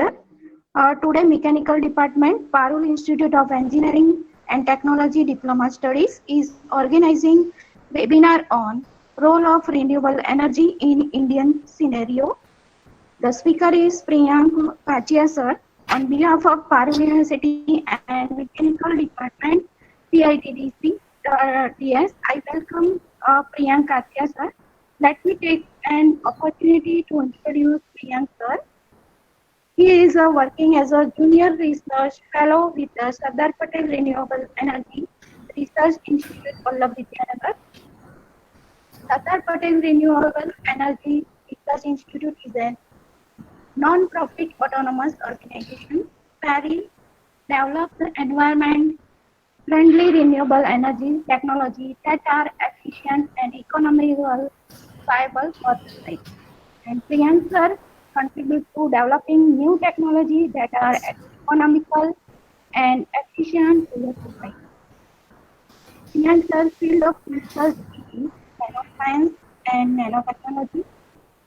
here. Today, Mechanical Department, Parul Institute of Engineering and Technology Diploma Studies is organizing webinar on role of renewable energy in Indian scenario. The speaker is Priyank Kachia sir. On behalf of Parul University and Mechanical Department, PITDC, TS, I welcome Priyank Kachia sir. Let me take an opportunity to introduce Priyank sir. He is working as a junior research fellow with the Sardar Patel Renewable Energy Research Institute, Vallabh Vidyanagar. Sardar Patel Renewable Energy Research Institute is a non-profit autonomous organization. PARI develops environment-friendly renewable energy technology that are efficient and economically viable for society. And Priyank sir contribute to developing new technology that are economical and efficient to the society. Priyank sir's field of research is nanoscience and nanotechnology,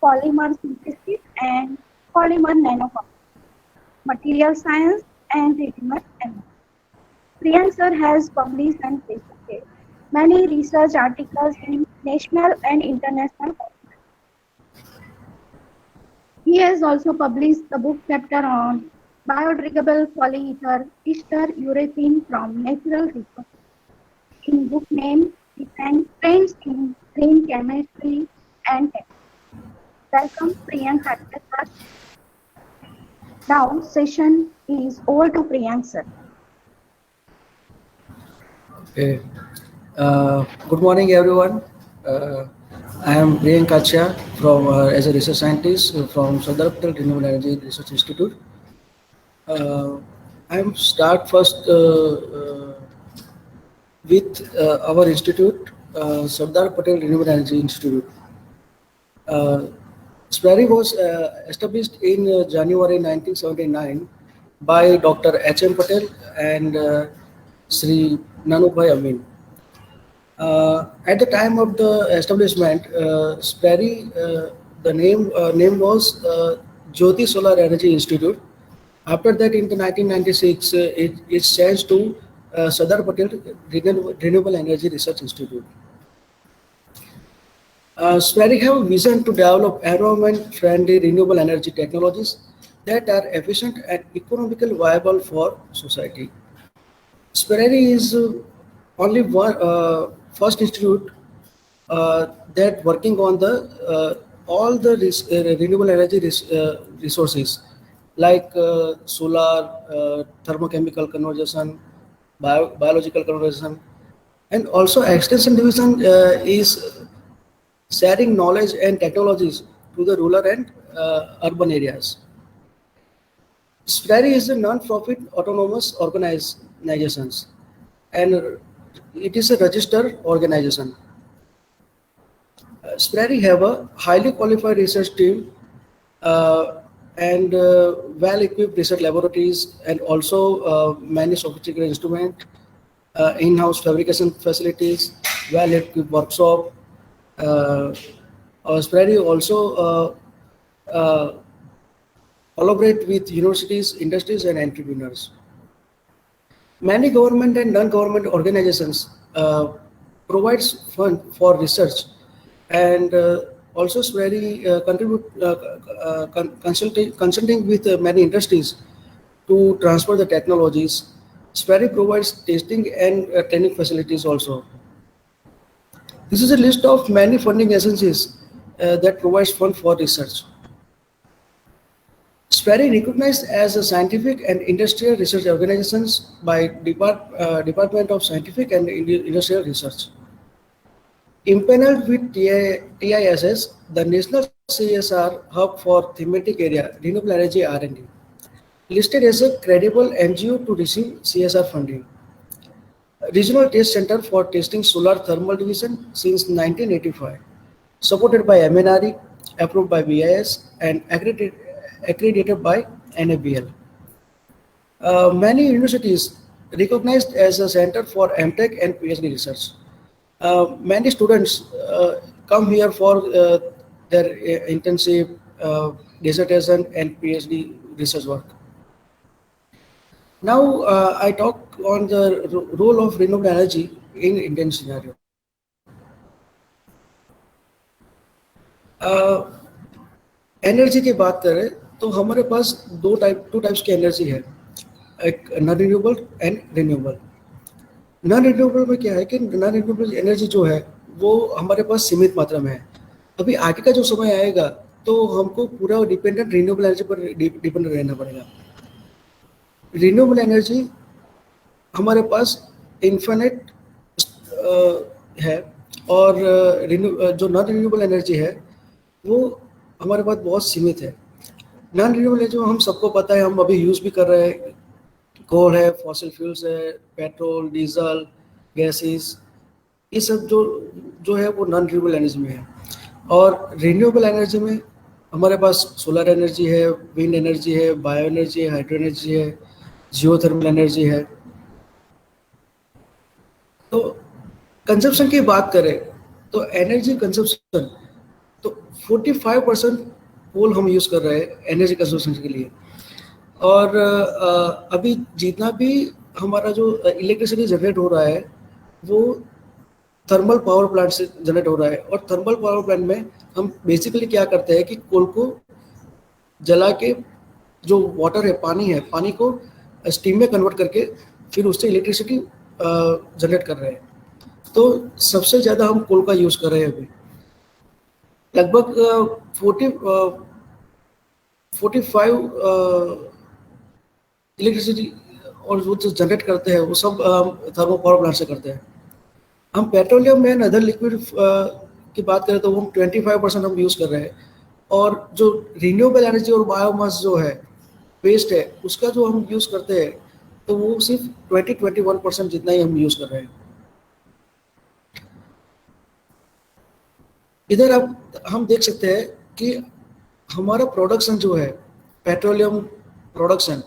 polymer synthesis and polymer nanoforming, material science and 3D ML. Priyank sir has published and presented many research articles in national and international. He has also published the book chapter on biodegradable polyether ester urethane from natural resources. In book name, he trends in green chemistry and technology. Welcome Priyank Kachia sir. Now session is over to Priyank sir. Okay. Good morning, everyone. I am Priyank Kachia from as a research scientist from Sardar Patel Renewable Energy Research Institute. I am start first with our institute, Sardar Patel Renewable Energy Institute. SPARI was established in January 1979 by Dr. H.M. Patel and Sri Nanubhai Amin. At the time of the establishment, SPARI, the name was Jyoti Solar Energy Institute. After that, in the 1996, it changed to Sardar Patel Renewable Energy Research Institute. SPARI have a vision to develop environment-friendly renewable energy technologies that are efficient and economically viable for society. SPARI is only one first institute that working on the all the renewable energy resources like solar, thermochemical conversion, biological conversion, and also extension division is sharing knowledge and technologies to the rural and urban areas. SPARI is a non-profit autonomous organizations and it is a registered organization. SPARI have a highly qualified research team and well-equipped research laboratories and also many sophisticated instruments, in-house fabrication facilities, well-equipped workshop. SPARI also collaborate with universities, industries, and entrepreneurs. Many government and non-government organizations provides fund for research, and also SPARI contribute consulting with many industries to transfer the technologies. SPARI provides testing and training facilities also. This is a list of many funding agencies that provides fund for research. SPARI recognized as a scientific and industrial research organizations by Department of Scientific and Industrial Research. Impaneled with TISS, the National CSR Hub for Thematic Area Renewable Energy R&D, listed as a credible NGO to receive CSR funding. Regional Test Center for Testing Solar Thermal Division since 1985, supported by MNRE, approved by BIS, and accredited by NABL. Many universities recognized as a center for MTech and PhD research. Many students come here for their internship, dissertation, and PhD research work. Now I talk on the role of renewable energy in Indian scenario. Energy की बात करें तो हमारे पास two types की energy है, एक non renewable and renewable. Non renewable में क्या है कि नॉन रिन्यूएबल एनर्जी जो है वो हमारे पास सीमित मात्रा में है। अभी आगे का जो समय आएगा तो हमको पूरा डिपेंडेंट रिन्यूएबल एनर्जी पर डिपेंडेंट रहना पड़ेगा। रिन्यूएबल एनर्जी हमारे पास इन्फिनिट है और जो नॉन रिन्यूएबल एनर्जी है वो हमारे पास बहुत सीमित है। नॉन रिन्यूएबल जो हम सबको पता है, हम अभी यूज़ भी कर रहे हैं, कोल है, फॉसिल फ्यूल्स है, पेट्रोल, डीजल, गैसेस, ये सब जो है वो नॉन रिन्यूएबल एनर्जी में है। और रिन्यूएबल एनर्जी में हमारे पास सोलर एनर्जी है, विंड एनर्जी है, बायो एनर्जी है, हाइड्रो एनर्जी है, जियोथर्मल एनर्जी है। तो कंजप्शन की बात करें तो एनर्जी कंजप्शन तो 45% कोल हम यूज़ कर रहे हैं एनर्जी कंजप्शन के लिए। और अभी जितना भी हमारा जो इलेक्ट्रिसिटी जनरेट हो रहा है वो थर्मल पावर प्लांट से जनरेट हो रहा है। और थर्मल पावर प्लांट में हम बेसिकली क्या करते हैं कि कोल को जला के जो वाटर है, पानी को स्टीम में कन्वर्ट करके फिर उससे इलेक्ट्रिसिटी जनरेट कर रहे हैं। तो सबसे ज़्यादा हम कोल का यूज़ कर रहे हैं अभी। लगभग 45 इलेक्ट्रिसिटी और जो जनरेट करते हैं वो सब थर्मल पावर प्लांट से करते हैं। हम पेट्रोलियम एंड अदर लिक्विड की बात करें तो वो 25% हम यूज़ कर रहे हैं। और जो रिन्यूएबल एनर्जी और बायोमास जो है, वेस्ट है, उसका जो हम यूज़ करते हैं तो वो सिर्फ 21% जितना ही हम यूज़ कर रहे हैं। इधर अब हम देख सकते हैं कि हमारा प्रोडक्शन जो है, पेट्रोलियम प्रोडक्शन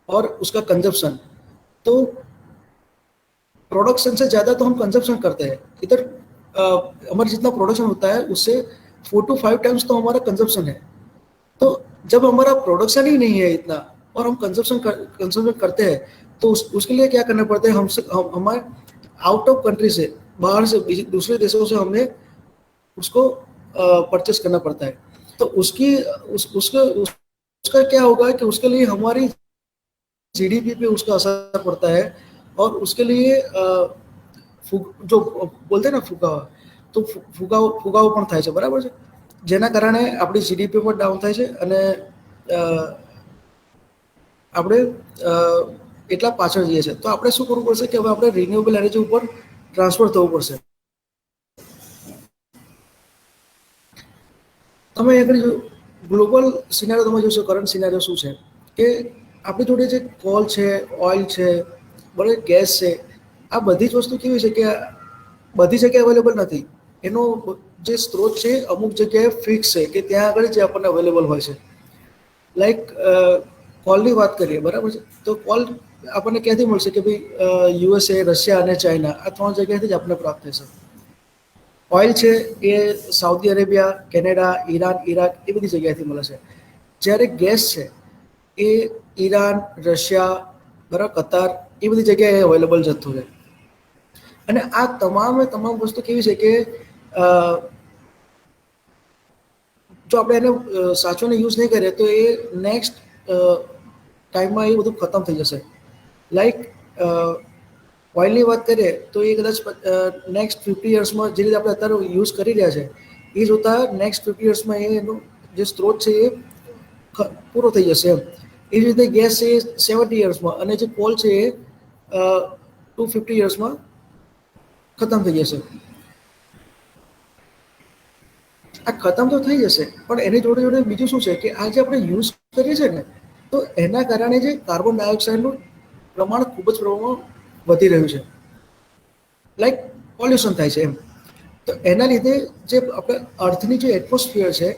और उसका कंजप्शन, तो प्रोडक्शन से ज़्यादा तो हम कंजप्शन करते हैं। इधर हमारा जितना प्रोडक्शन होता है उससे 4 to 5 टाइम्स तो हमारा कंजप्शन है। तो जब हमारा प्रोडक्शन ही नहीं है इतना और हम कंजप्शन करते हैं तो उसके लिए क्या करना पड़ता है, हमारे आउट ऑफ कंट्री से, बाहर से, दूसरे देशों से हमने उसको परचेस करना पड़ता है। तो उसका क्या होगा कि उसके लिए हमारी जीडीपी पे उसका असर पड़ता है। और उसके लिए जो बोलते हैं ना ફુગાવો પણ થાય છે, બરાબર છે, જેના કારણે આપણી જીડીપી પણ ડાઉન થાય છે અને આપણે એટલા પાછળ જઈએ છીએ। તો આપણે શું કરવું પડશે કે હવે આપણે રિન્યુએબલ એનર્જી ઉપર ટ્રાન્સફર થવું પડશે। તમે આગળ ગ્લોબલ સિનારીઓ તમે જોશો, કરંટ સિનારીઓ શું છે કે આપણી જોડે જે કોલ છે, ઓઇલ છે, બરાબર, ગેસ છે, આ બધી જ વસ્તુ કેવી છે કે બધી જગ્યાએ અવેલેબલ નથી। એનો જે સ્ત્રોત છે અમુક જગ્યાએ ફિક્સ છે કે ત્યાં આગળ જ આપણને અવેલેબલ હોય છે। લાઈક કોલની વાત કરીએ, બરાબર છે, તો કોલ આપણને ક્યાંથી મળશે કે ભાઈ યુએસએ, રશિયા અને ચાઇના, આ 3 જગ્યાએથી જ આપણને પ્રાપ્ત થશે। ઓઇલ છે એ Saudi Arabia, Canada, Iran, Iraq એ બધી જગ્યાએથી મળે છે। જ્યારે ગેસ છે એ ઈરાન, રશિયા, બરાબર, કતાર એ બધી જગ્યાએ અવેલેબલ જથ્થો છે। અને આ તમામ વસ્તુ કેવી છે કે જો આપણે એને સાચવીને યુઝ નહીં કરીએ તો એ નેક્સ્ટ ટાઈમમાં એ બધું ખતમ થઈ જશે। લાઈક ઓઇલની વાત કરીએ તો એ કદાચ નેક્સ્ટ 50 યર્સમાં જે રીતે આપણે અત્યારે યુઝ કરી રહ્યા છે એ જોતાં નેક્સ્ટ 50 યર્સમાં એનો જે સ્ત્રોત છે એ પૂરો થઈ જશે એમ। એ જ રીતે ગેસ છે એ 70 યર્સમાં અને જે કોલ છે એ 250 યર્સમાં ખતમ થઈ જશે। આ ખતમ તો થઈ જશે પણ એની જોડે જોડે બીજું શું છે કે આ જે આપણે યુઝ કરીએ છીએ ને તો એના કારણે જે કાર્બન ડાયોક્સાઇડનું પ્રમાણ ખૂબ જ પ્રમાણમાં વધી રહ્યું છે, લાઈક પોલ્યુશન થાય છે એમ। તો એના લીધે જે આપણે અર્થની જે એટમોસ્ફિયર છે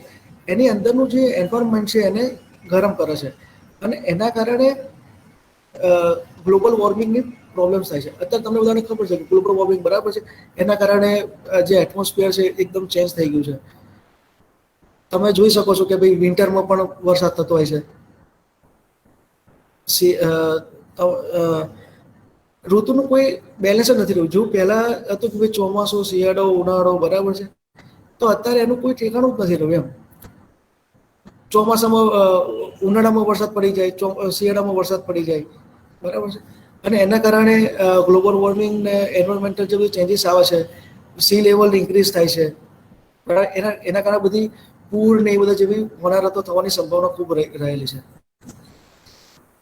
એની અંદરનું જે એન્વાયરમેન્ટ છે એને ગરમ કરે છે અને એના કારણે ગ્લોબલ વોર્મિંગની પ્રોબ્લેમ્સ થાય છે। અત્યારે તમને બધાને ખબર છે કે ગ્લોબલ વોર્મિંગ, બરાબર છે, એના કારણે જે એટમોસ્ફિયર છે એકદમ ચેન્જ થઈ ગયું છે। તમે જોઈ શકો છો કે ભાઈ વિન્ટરમાં પણ વરસાદ થતો હોય છે, ઋતુનું કોઈ બેલેન્સ જ નથી રહ્યું. જો પહેલા હતું કે ભાઈ ચોમાસું, શિયાળો, ઉનાળો, બરાબર છે, તો અત્યારે એનું કોઈ ઠેકાણું જ નથી રહ્યું એમ. ચોમાસામાં ઉનાળામાં વરસાદ પડી જાય, શિયાળામાં વરસાદ પડી જાય, બરાબર છે. અને એના કારણે ગ્લોબલ વોર્મિંગ ને એન્વાયરમેન્ટલ જે બધી ચેન્જીસ આવે છે, સી લેવલ ઇન્ક્રીઝ થાય છે, બરાબર. એના કારણે બધી પૂર ને એ બધા જેવી હોનારતો થવાની સંભાવના ખૂબ રહેલી છે.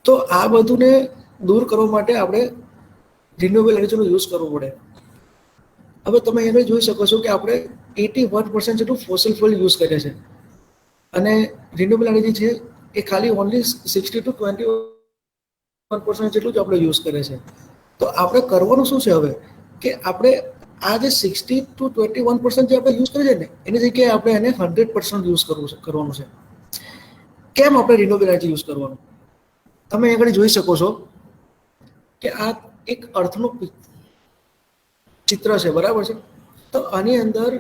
તો આ બધુંને દૂર કરવા માટે આપણે રિન્યુએબલ એનર્જીનો યુઝ કરવો પડે. હવે તમે એને જોઈ શકો છો કે આપણે 81% જેટલું ફોસિલ ફ્યુઅલ યુઝ કરીએ છીએ અને રિન્યુએબલ એનર્જી છે એ ખાલી ઓનલી 60 to 21% જેટલું જ આપણે યુઝ કરીએ છીએ. તો આપણે કરવાનું શું છે હવે કે આપણે આ જે 60 to 21% જે આપણે યુઝ કરીએ છીએ ને એની જગ્યાએ આપણે એને 100% યુઝ કરવાનું છે. કેમ આપણે રિન્યુએબલ એનર્જી યુઝ કરવાનું? તમે આગળ જોઈ શકો છો કે આ એક અર્થનું ચિત્ર છે, બરાબર છે. તો આની અંદર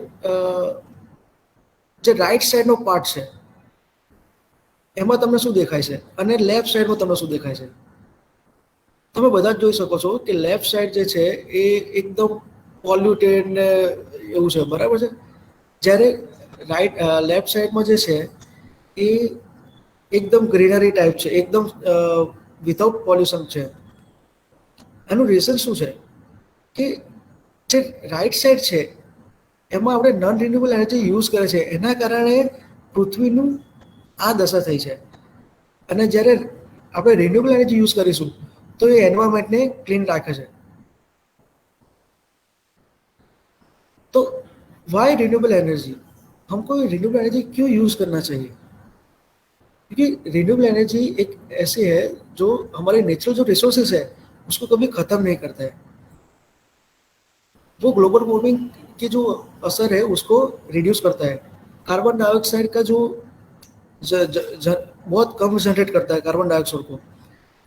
જે રાઈટ સાઈડનો પાર્ટ છે એમાં તમને શું દેખાય છે અને લેફ્ટ સાઈડમાં તમને શું દેખાય છે? તમે બધા જ જોઈ શકો છો કે લેફ્ટ સાઈડ જે છે એ એકદમ પોલ્યુટેડ ને એવું છે, બરાબર છે. જ્યારે લેફ્ટ સાઈડમાં જે છે એ એકદમ ગ્રીનરી ટાઈપ છે, એકદમ વિધાઉટ પોલ્યુશન છે. એનું રીઝન શું છે કે જે રાઈટ સાઈડ છે એમાં આપણે નોન રિન્યુએબલ એનર્જી યુઝ કરે છે, એના કારણે પૃથ્વીનું આ દશા થઈ છે. અને જ્યારે આપણે રિન્યુએબલ એનર્જી યુઝ કરીશું તો એ એન્વાયરમેન્ટને ક્લીન રાખે છે. तो वाई रिन्यूएबल एनर्जी? हमको रिन्यूएबल एनर्जी क्यों यूज करना चाहिए? क्योंकि रिन्यूएबल एनर्जी एक ऐसी है जो हमारे नेचुरल जो रिसोर्सेज है उसको कभी खत्म नहीं करता है. वो ग्लोबल वार्मिंग की जो असर है उसको रिड्यूस करता है. कार्बन डाइऑक्साइड का जो बहुत कम जनरेट करता है कार्बन डाइऑक्साइड को.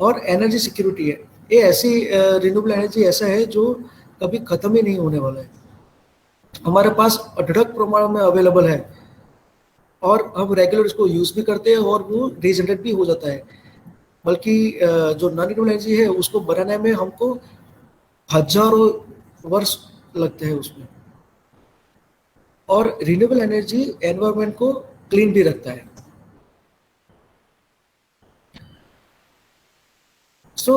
और एनर्जी सिक्योरिटी है, ये ऐसी रिन्यूएबल एनर्जी ऐसा है जो कभी खत्म ही नहीं होने वाला है, हमारे पास अढळक प्रमाण में अवेलेबल है और हम रेगुलर इसको यूज भी करते हैं और वो रीजनरेट भी हो जाता है. बल्कि जो नॉन रिन्यूएबल एनर्जी है उसको बनाने में हमको हजारों वर्ष लगते हैं उसमें. और रिन्यूएबल एनर्जी एनवायरनमेंट को क्लीन भी रखता है. सो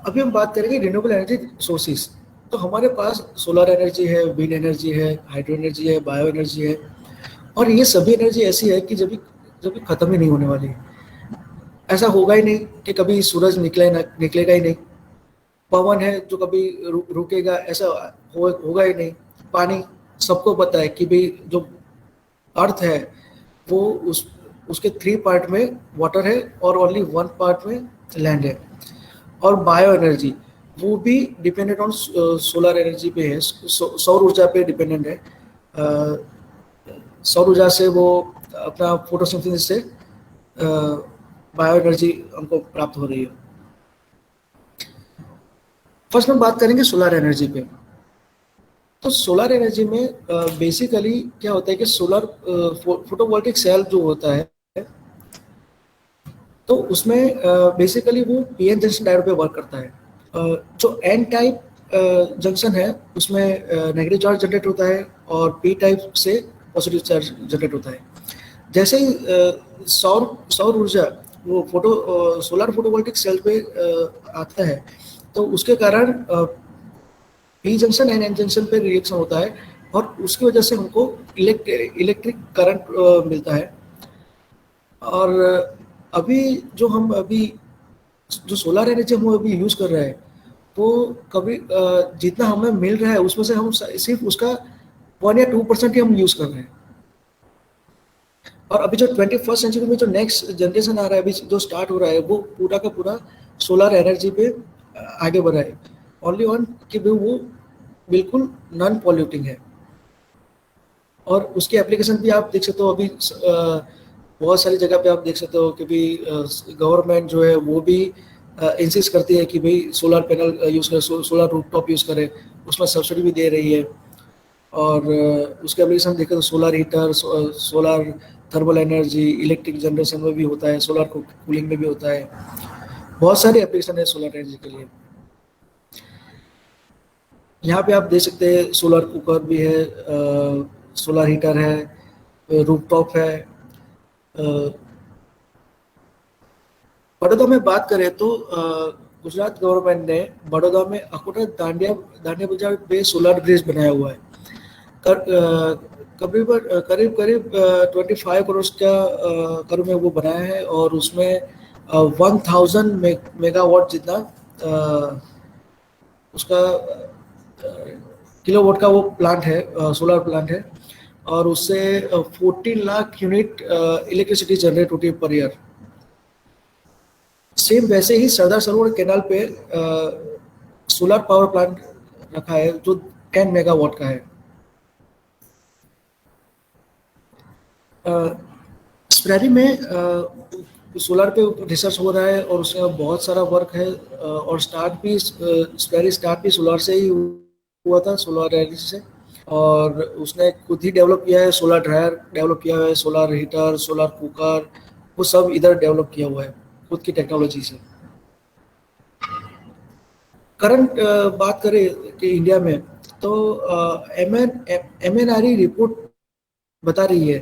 अभी हम बात करेंगे रिन्यूएबल एनर्जी सोर्सेस. तो हमारे पास सोलर एनर्जी है, विंड एनर्जी है, हाइड्रो एनर्जी है, बायो एनर्जी है. और ये सभी एनर्जी ऐसी है कि जब खत्म ही नहीं होने वाली. ऐसा होगा ही नहीं कि कभी सूरज निकलेगा ही नहीं. पवन है जो कभी रुकेगा, ऐसा होगा ही नहीं. पानी सबको पता है कि भाई जो अर्थ है वो उसके 3 पार्ट में वाटर है और ओनली 1 पार्ट में लैंड है. और बायो एनर्जी वो भी डिपेंडेंट ऑन सोलर एनर्जी पे है, सौर ऊर्जा पे डिपेंडेंट है. सौर ऊर्जा से वो अपना फोटोसिंथेसिस से बायो एनर्जी हमको प्राप्त हो रही है. फर्स्ट हम बात करेंगे सोलर एनर्जी पे. तो सोलर एनर्जी में बेसिकली क्या होता है कि सोलर फोटोवोल्टिक सेल जो होता है तो उसमें बेसिकली वो पीएन जंक्शन डायोड पे वर्क करता है. जो एन टाइप जंक्शन है उसमें नेगेटिव चार्ज जनरेट होता है और पी टाइप से पॉजिटिव चार्ज जनरेट होता है. जैसे ही सौर ऊर्जा वो सोलर फोटोवोल्टिक सेल पे आता है तो उसके कारण P junction and N junction पे रिएक्शन होता है और उसकी वजह से हमको इलेक्ट्रिक करंट मिलता है. और अभी जो सोलर एनर्जी हम अभी यूज कर रहे हैं वो कभी जितना हमें मिल रहा है उसमें से हम सिर्फ उसका 1 या 2% ही हम यूज कर रहे हैं. और अभी जो 21st सेंचुरी में जो नेक्स्ट जनरेशन आ रहा है, अभी जो स्टार्ट हो रहा है, वो पूरा का पूरा सोलर एनर्जी पे आगे बढ़ा है. ओनली वन कि वो बिल्कुल नॉन पॉल्यूटिंग है. और उसकी एप्लीकेशन भी आप देख सकते हो. अभी बहुत सारी जगह पे आप देख सकते हो कि भाई गवर्नमेंट जो है वो भी इंसिस्ट करती है कि भाई सोलर पैनल यूज़ करें, सोलर रूफटॉप यूज़ करें, उसमें सब्सिडी भी दे रही है. और उसके एप्लीकेशन देखें तो solar heater, solar thermal energy, electric generation में भी होता है, सोलर कूलिंग में भी होता है. बहुत सारे एप्लीकेशन है सोलर एनर्जी के लिए। यहाँ पे आप देख सकते हैं सोलर कुकर भी है, सोलर हीटर है, रूफटॉप है। बड़ौदा में बात करें तो गुजरात गवर्नमेंट ने बड़ौदा में अकोटा दांडिया दांडिया बाजार पे सोलर ब्रिज बनाया हुआ है। करीब करीब 25 करोड़ का करोड़ में वो बनाया है, और उसमें 1000 मेगावाट जितना उसका किलोवाट का वो प्लांट है, सोलर प्लांट है, और उससे 14 लाख यूनिट इलेक्ट्रिसिटी जनरेट होती है पर ईयर। सेम वैसे ही सरदार सरोवर कैनाल पे सोलर पावर प्लांट रखा है जो 10 मेगावाट का है। स्प्रैरी में सोलर पे रिसर्च हो रहा है और उसमें बहुत सारा वर्क है, और स्प्रैरी स्टार्ट भी सोलर से ही हुआ था, सोलर एनर्जी से। और उसने खुद ही डेवलप किया है, सोलर ड्रायर डेवलप किया है, सोलर हीटर, सोलर कुकर, वो सब इधर डेवलप किया हुआ है खुद की टेक्नोलॉजी से। करंट बात करें कि इंडिया में, तो MNRE रिपोर्ट बता रही है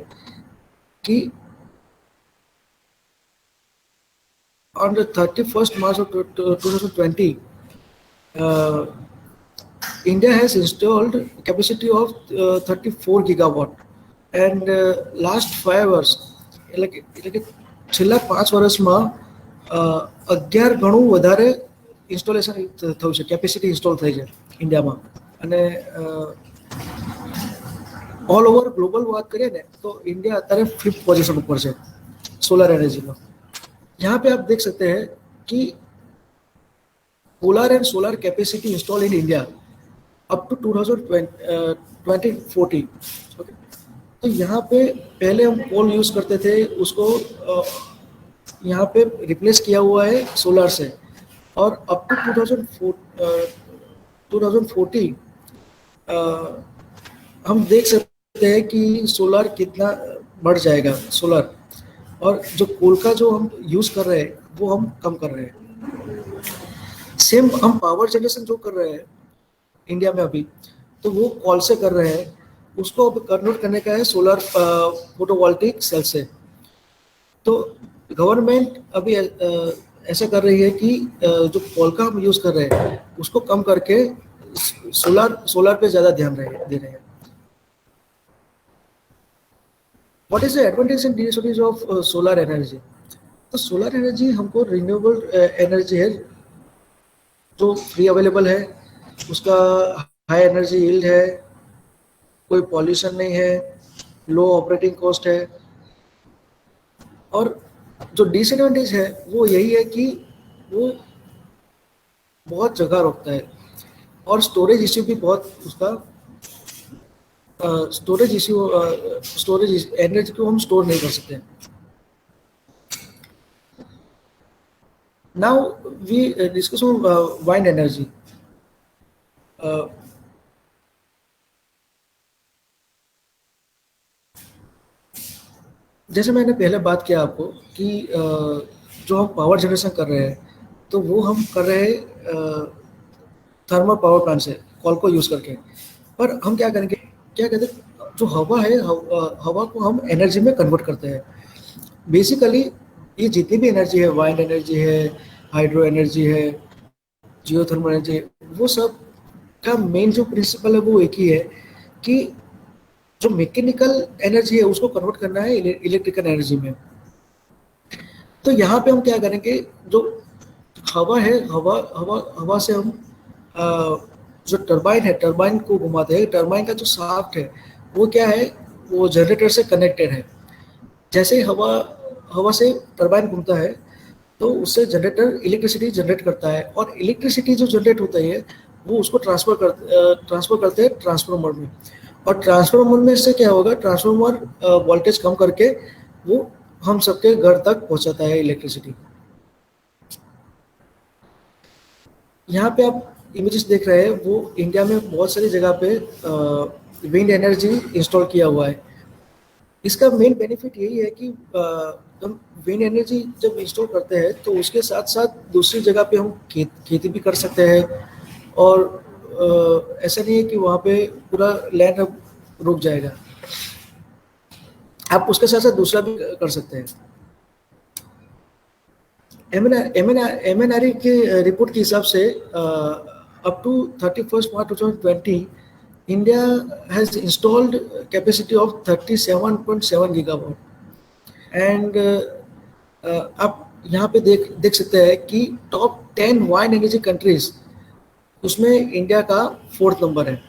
कि on the 31st March of 2020, India has installed capacity of 34 gigawatt, and last 5 years, એટલે કે છેલ્લા 5 વર્ષમાં 11 ગણું વધારે ઇન્સ્ટોલેશન થયું છે, કેપેસિટી ઇન્સ્ટોલ થઈ છે ઇન્ડિયામાં। અને ઓલ ઓવર ગ્લોબલ વાત કરીએ ને તો ઇન્ડિયા અત્યારે 5th પોઝિશન ઉપર છે સોલર એનર્જીમાં। यहाँ पे आप देख सकते हैं कि solar and solar capacity install in India up to 2040। तो यहाँ पे पहले हम कोल यूज करते थे, उसको यहाँ पे रिप्लेस किया हुआ है सोलर से, और अप टू 2040 हम देख सकते हैं कि सोलर कितना बढ़ जाएगा सोलर, और जो कोल का जो हम यूज कर रहे हैं वो हम कम कर रहे हैं। सेम हम पावर जनरेशन जो कर रहे हैं इंडिया में अभी, तो वो कॉल से कर रहे हैं, उसको अब कन्वर्ट करने का है सोलर फोटोवोल्टिक सेल से। तो गवर्नमेंट अभी ऐसा कर रही है कि जो कोल का हम यूज कर रहे हैं उसको कम करके सोलर पे ज्यादा ध्यान दे रहे हैं। What is the advantage and disadvantage of solar energy? तो सोलर एनर्जी हमको रिन्यूएबल एनर्जी है जो फ्री अवेलेबल है, उसका हाई एनर्जी यील्ड है, कोई पॉल्यूशन नहीं है, लो ऑपरेटिंग कॉस्ट है। और जो डिसएडवांटेज है वो यही है कि वो बहुत जगह रोकता है, और स्टोरेज इश्यू भी बहुत उसका स्टोरेज एनर्जी को हम स्टोर नहीं कर सकते। Now we discuss wind energy. जैसे मैंने पहले बात किया आपको कि जो हम पावर जनरेशन कर रहे हैं तो वो हम कर रहे हैं थर्मल पावर प्लांट से कॉल को यूज करके। पर हम क्या करेंगे, क्या कहते हैं, जो हवा है हवा को हम एनर्जी में कन्वर्ट करते हैं। बेसिकली ये जितनी भी एनर्जी है, वाइंड एनर्जी है, हाइड्रो एनर्जी है, जियोथर्मल एनर्जी है, वो सब का मेन जो प्रिंसिपल है वो एक ही है कि जो मैकेनिकल एनर्जी है उसको कन्वर्ट करना है इलेक्ट्रिकल एनर्जी में। तो यहाँ पे हम क्या करेंगे, जो हवा है हवा से हम जो टरबाइन है, टरबाइन को घुमाते हैं। टरबाइन का जो शाफ्ट है वो क्या है, वो जनरेटर से कनेक्टेड है। जैसे हवा से टरबाइन घूमता है तो उससे जनरेटर इलेक्ट्रिसिटी जनरेट करता है, और इलेक्ट्रिसिटी जो जनरेट होता है वो उसको ट्रांसफर करते हैं ट्रांसफार्मर में। और ट्रांसफार्मर में से क्या होगा, ट्रांसफार्मर वोल्टेज कम करके वो हम सबके घर तक पहुंचाता है इलेक्ट्रिसिटी। यहाँ पे आप इमेजेस देख रहे हैं, वो इंडिया में बहुत सारी जगह पे विंड एनर्जी इंस्टॉल किया हुआ है। इसका मेन बेनिफिट यही है कि हम विंड एनर्जी जब इंस्टॉल करते हैं तो उसके साथ साथ दूसरी जगह पे हम खेती भी कर सकते हैं, और ऐसा नहीं है कि वहाँ पे पूरा लैंड अब रुक जाएगा, आप उसके साथ साथ दूसरा भी कर सकते हैं। MNRE के रिपोर्ट के हिसाब से up to 31 March 2020 India has installed capacity of 37.7 gigawatt, and आप यहाँ पे देख सकते हैं कि टॉप 10 वाइंड एनर्जी कंट्रीज, उसमें इंडिया का 4th नंबर है।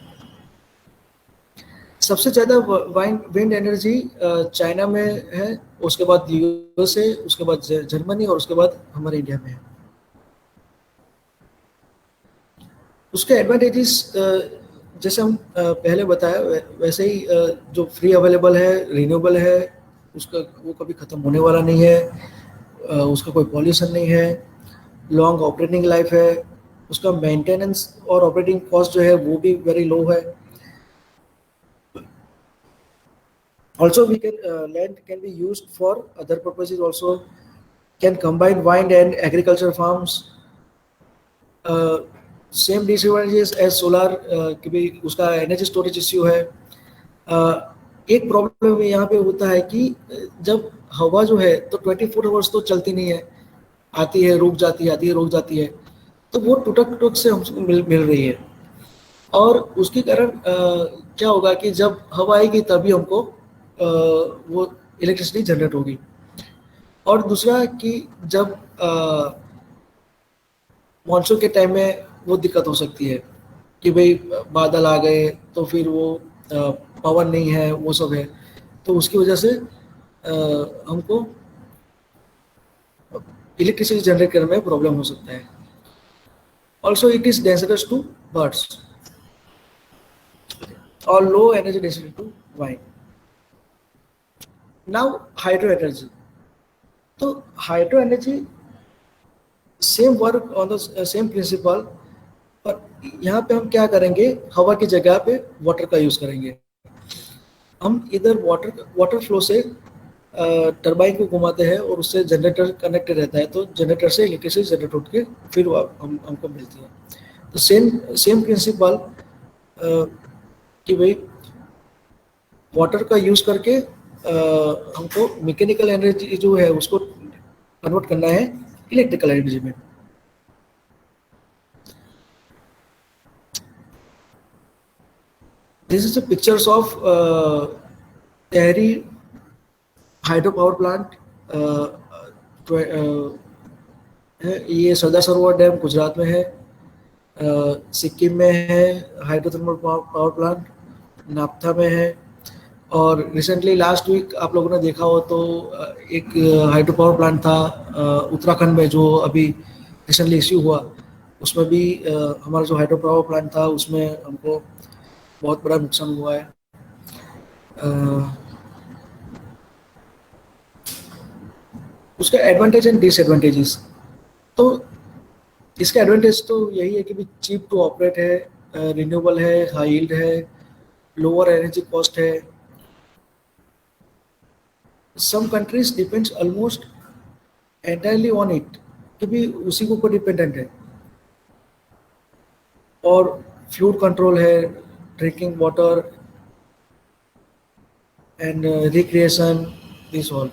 सबसे ज़्यादा विंड एनर्जी चाइना में है, उसके बाद USA, उसके बाद जर्मनी, और उसके बाद हमारे इंडिया में है। उसके एडवांटेजेस जैसे हम पहले बताया वैसे ही जो फ्री अवेलेबल है, रिन्यूएबल है, उसका वो कभी ख़त्म होने वाला नहीं है, उसका कोई पॉल्यूशन नहीं है, लॉन्ग ऑपरेटिंग लाइफ है, उसका मेंटेनेंस और ऑपरेटिंग कॉस्ट जो है वो भी वेरी लो है। Also, land can be used for other purposes also. Can combine wind and agriculture farms. Same disadvantages as solar, कि भी उसका एनर्जी स्टोरेज इश्यू है। एक प्रॉब्लम यहाँ पे होता है कि जब हवा जो है तो 24 आवर्स तो चलती नहीं है, आती है रुक जाती है, आती है रुक जाती है, तो वो टुटक से हमको मिल रही है, और उसके कारण क्या होगा कि जब हवा आएगी तभी हमको वो इलेक्ट्रिसिटी जनरेट होगी। और दूसरा कि जब मानसून के टाइम में वो दिक्कत हो सकती है कि भाई बादल आ गए तो फिर वो पवन नहीं है, वो सब है, तो उसकी वजह से हमको इलेक्ट्रिसिटी जनरेट करने में प्रॉब्लम हो सकता है। Also it is dangerous to birds और low energy density to wind. Now hydro energy, तो hydro energy same work on the same principle, पर यहाँ पे हम क्या करेंगे, हवा की जगह पे वाटर का यूज करेंगे। हम इधर वाटर फ्लो से टरबाइन को घुमाते हैं और उससे जनरेटर कनेक्टेड रहता है, तो जनरेटर से इलेक्ट्रिसिटी जनरेट होकर के फिर हमको मिलती है। तो सेम प्रिंसिपल कि भाई वाटर का यूज करके हमको मैकेनिकल एनर्जी जो है उसको कन्वर्ट करना है इलेक्ट्रिकल एनर्जी में। This is the pictures of Tehri hydro power plant. ये सरदार सरोवर डैम गुजरात में है, सिक्किम में है hydro thermal power plant, naphtha में है, और रिसेंटली लास्ट वीक आप लोगों ने देखा हो तो एक हाइड्रो पावर प्लांट था उत्तराखंड में जो अभी रिसेंटली इश्यू हुआ, उसमें भी हमारा जो हाइड्रो पावर प्लांट था उसमें हमको बहुत बड़ा नुकसान हुआ है। उसका एडवांटेज एंड डिसएडवांटेजेस, तो इसका एडवांटेज तो यही है कि भी चीप टू ऑपरेट है, रिन्यूएबल है, हाई यील्ड है, लोअर एनर्जी कॉस्ट है। Some countries depends almost entirely on it, कि भी उसी के ऊपर डिपेंडेंट है, और फ्लूड कंट्रोल है, drinking water and recreation, this all.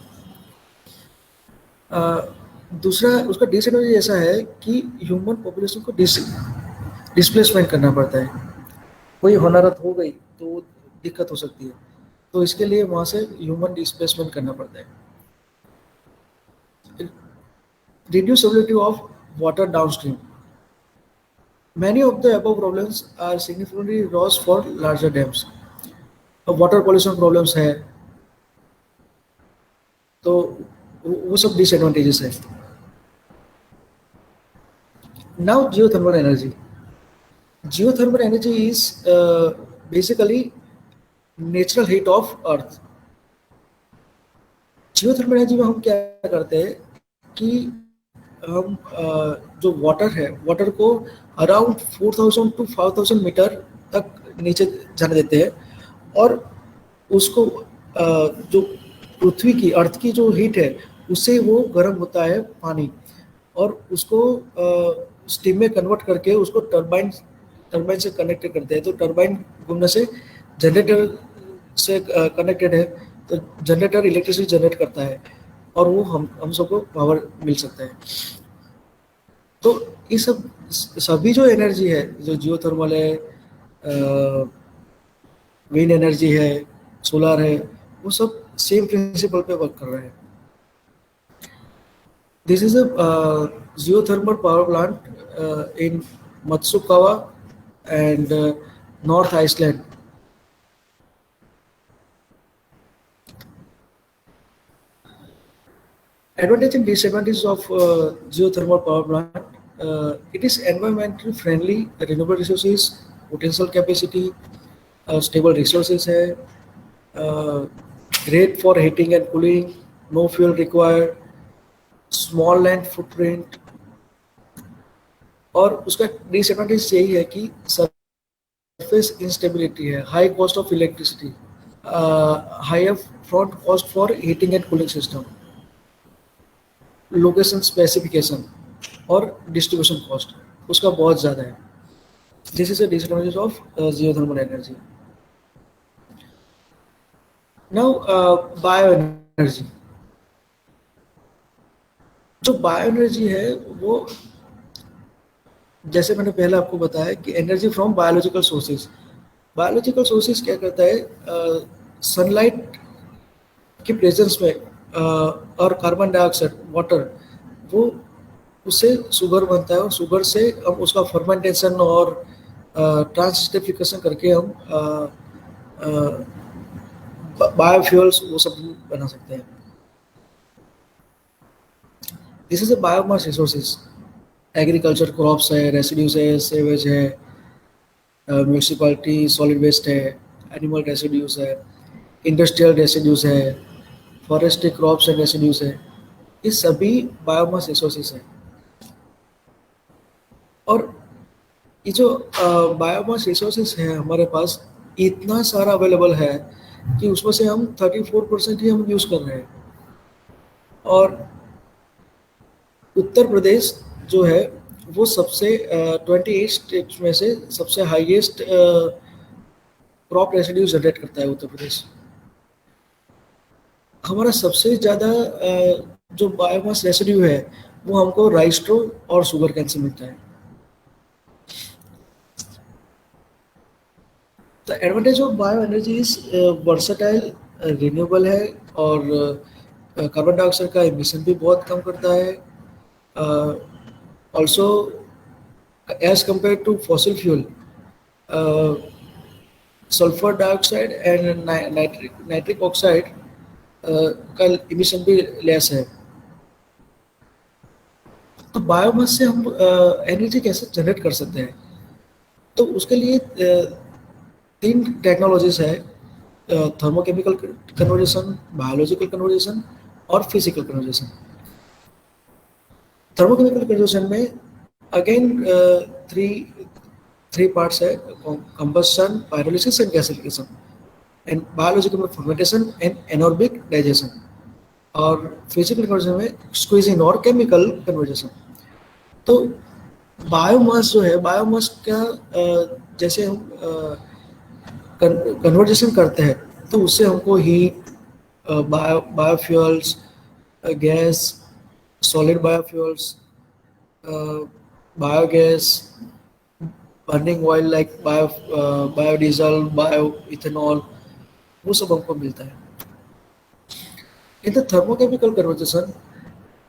दूसरा उसका डिसएडवांटेज ऐसा है कि ह्यूमन पॉपुलेशन को डिस्प्लेसमेंट करना पड़ता है, कोई होनारत हो गई तो दिक्कत हो सकती है, तो इसके लिए वहाँ से ह्यूमन डिस्प्लेसमेंट करना पड़ता है। Reducibility of water downstream. Many of the above problems are significantly worse for larger dams. अब वाटर पॉल्यूशन प्रॉब्लम्स है, तो वो सब डिसएडवांटेजेस है। Now geothermal energy. Geothermal energy is basically natural heat of earth. Geothermal energy में हम क्या करते हैं कि हम जो वाटर है, वाटर को अराउंड 4000 to 5000 मीटर तक नीचे जाने देते हैं, और उसको जो पृथ्वी की अर्थ की जो हीट है उससे वो गर्म होता है पानी, और उसको स्टीम में कन्वर्ट करके उसको टरबाइन टरबाइन से कनेक्ट करते हैं। तो टरबाइन घूमने से जनरेटर से कनेक्टेड है, तो जनरेटर इलेक्ट्रिसिटी जनरेट करता है और वो हम सबको पावर मिल सकता है। तो ये सब सभी जो एनर्जी है, जो जियोथर्मल है, विंड एनर्जी है, सोलर है, वो सब सेम प्रिंसिपल पे वर्क कर रहे हैं। This is a geothermal power plant in Matsukawa and north Iceland. Advantage and disadvantages of geothermal power plant. It is environmentally friendly, renewable resources, potential capacity, stable resources है, great for heating and cooling, no fuel required, small land footprint। और उसका disadvantage यही है कि surface instability है, high cost of electricity, high front cost for heating and cooling system, location specification और distribution cost उसका बहुत ज़्यादा है। This is a disadvantage of geothermal energy. Now bio energy. जो बायो एनर्जी है वो, जैसे मैंने पहले आपको बताया कि energy from biological sources. Biological sources क्या करता है, सनलाइट की प्रेजेंस में और कार्बन डाइऑक्साइड, वाटर, वो उससे शुगर बनता है और शुगर से हम उसका फर्मेंटेशन और ट्रांसस्टिफिकेशन करके हम बायोफ्यूल्स वो सब बना सकते हैं। This is a biomass resources. Agriculture crops है, रेसिड्यूज है, सेवेज है, म्यूनिसिपैलिटी सॉलिड वेस्ट है, एनिमल रेसिड्यूज है, इंडस्ट्रियल रेसिड्यूज है, फॉरेस्ट्री क्रॉप्स एंड रेसिड्यूज है, ये सभी बायोमास रिसोर्सेज है। और ये जो बायोमास रिसोर्सेज है हमारे पास इतना सारा अवेलेबल है कि उसमें से हम 34% ही हम यूज़ कर रहे हैं। और उत्तर प्रदेश जो है वो सबसे 28 स्टेट्स में से सबसे हाईएस्ट क्रॉप रेसिड्यू जनरेट करता है उत्तर प्रदेश। हमारा सबसे ज़्यादा जो बायोमास रेसिड्यू है वो हमको राइस स्ट्रो और शुगर कैन से मिलता है। The advantage of bio energy is versatile, renewable है और कार्बन डाइऑक्साइड का एमिशन भी बहुत कम करता है। Also as compare to fossil fuel, sulphur dioxide and nitric oxide का इमिशन भी लेस है। तो बायोमास से हम एनर्जी कैसे जनरेट कर सकते हैं, तो उसके लिए 3 टेक्नोलॉजीज है, थर्मोकेमिकल कन्वर्जेशन, बायोलॉजिकल कन्वर्जेशन और फिजिकल कन्वर्जेशन। थर्मोकेमिकल कन्वर्जेशन में अगेन थ्री पार्ट्स है, combustion, pyrolysis and gasification. And biological में फर्मेंटेशन एंड एनोर्बिक डाइजेशन। और फिजिकल कन्वर्जन में स्क्वीजिंग और केमिकल कन्वर्जेशन। तो बायोमास जो है, बायोमास का जैसे हम कन्वर्जेशन करते हैं तो उससे हमको heat, biofuels, gas, solid biofuels, biogas, burning oil like biodiesel, bio ethanol, वो सब हमको मिलता है। In the thermochemical conversation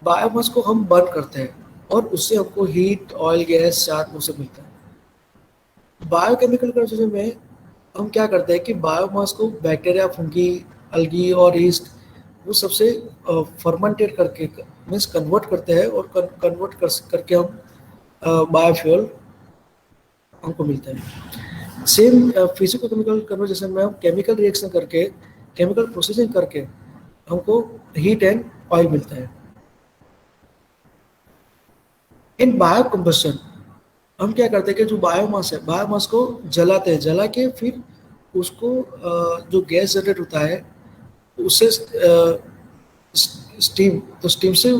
biomass को हम बर्न करते हैं और उससे हमको हीट, ऑयल, गैस, चार वो सब मिलता है। बायोकेमिकल कन्वर्जेशन में हम क्या करते हैं कि बायोमास को बैक्टीरिया, फंगी, अलगी और ईस्ट वो सबसे फर्मेंटेट करके मीन्स कन्वर्ट करते हैं और कन्वर्ट करके हम बायोफ्यूल हमको मिलता है। सेम फिजिको केमिकल कन्वर्जेशन में हम केमिकल रिएक्शन करके, केमिकल प्रोसेसिंग करके हमको हीट एंड ऑयल मिलता है। इन बायो कंबस्शन हम क्या करते हैं कि जो बायोमास है, बायोमास को जलाते हैं, जला के फिर उसको जो गैस जनरेट होता है उससे स्टीम, तो स्टीम से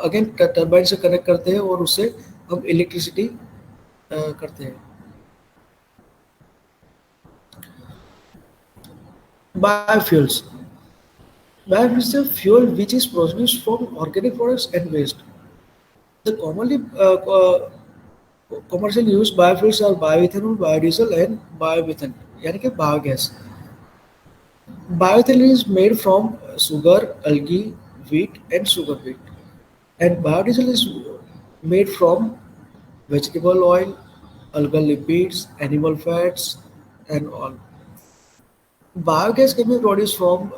अगेन टर्बाइन से कनेक्ट करते हैं और उससे हम इलेक्ट्रिसिटी करते हैं. Biofuels. Biofuels is a fuel which is produced from organic products and waste. The commonly commercially used biofuels are bioethanol, biodiesel, and biomethane, यानी कि biogas. Bioethanol is made from sugar, algae, wheat, and sugar beet, and biodiesel is made from vegetable oil, algal lipids, animal fats, and all. Biogas can be produced from